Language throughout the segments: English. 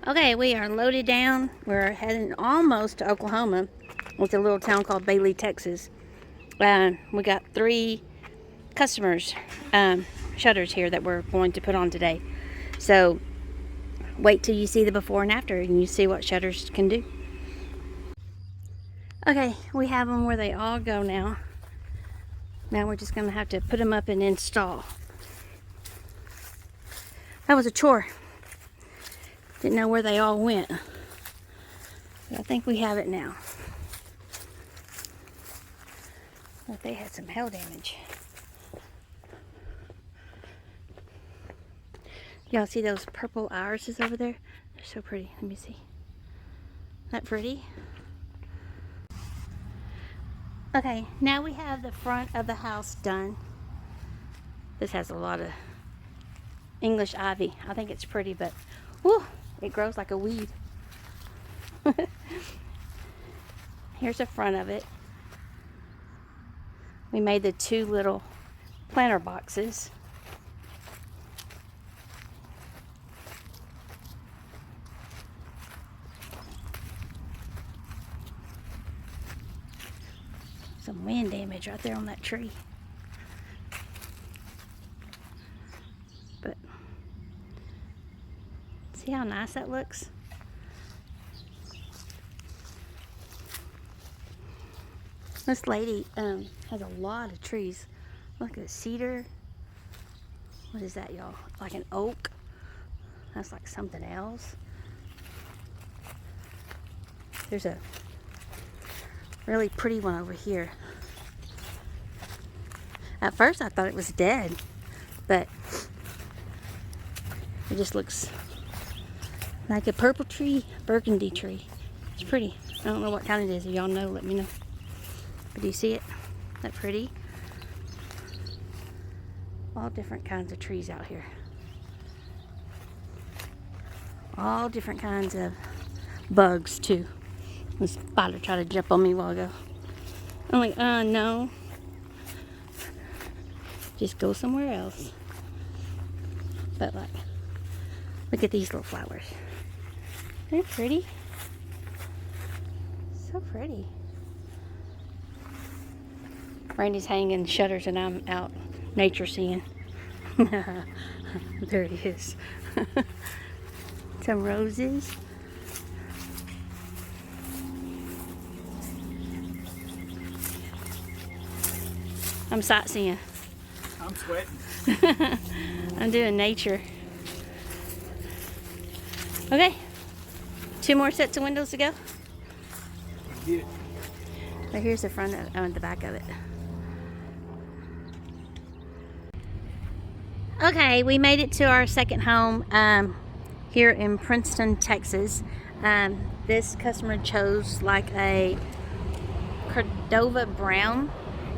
Okay, we are loaded down. We're heading almost to Oklahoma. It's a little town called Bailey, Texas. We got 3 customers, shutters here that we're going to put on today. So wait till you see the before and after and you see what shutters can do. Okay, we have them where they all go now. Now we're just going to have to put them up and install. That was a chore. Didn't know where they all went. But I think we have it now. But they had some hail damage. Y'all see those purple irises over there? They're so pretty. Let me see. Isn't that pretty? Okay, now we have the front of the house done. This has a lot of English ivy. I think it's pretty, but whew, it grows like a weed. Here's the front of it. We made the 2 little planter boxes. Some wind damage right there on that tree. But see how nice that looks? This lady has a lot of trees. Look at cedar. What is that, y'all? Like an oak. That's like something else. There's a really pretty one over here. At first I thought it was dead, but it just looks like a purple tree, burgundy tree. It's pretty. I don't know what kind it is. If y'all know, let me know. But do you see it? Isn't that pretty? All different kinds of trees out here. All different kinds of bugs too. The spider tried to jump on me a while ago. I'm like, no. Just go somewhere else. But like, look at these little flowers. They're pretty. So pretty. Randy's hanging shutters and I'm out nature seeing. There he is. Some roses. I'm sightseeing. I'm sweating. I'm doing nature. Okay. 2 more sets of windows to go. Get it. But here's the front of the back of it. Okay, we made it to our second home here in Princeton, Texas. This customer chose like a Cordova brown,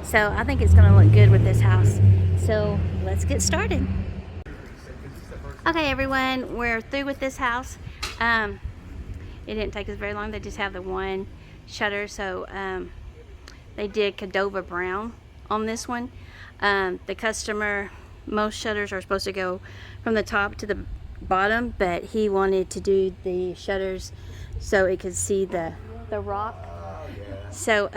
so I think it's gonna look good with this house. So let's get started. Okay, everyone, we're through with this house. It didn't take us very long. They just have the 1 shutter, so they did Cordova brown on this one. The customer, most shutters are supposed to go from the top to the bottom, but he wanted to do the shutters so it could see the rock. So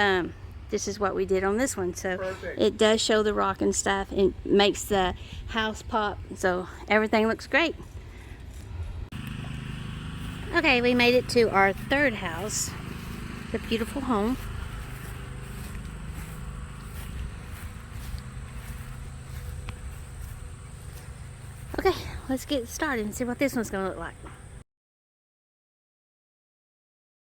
this is what we did on this one. So perfect. It does show the rock and stuff. It makes the house pop, so everything looks great. Okay, we made it to our 3rd house. It's a beautiful home. Okay, let's get started and see what this one's gonna look like.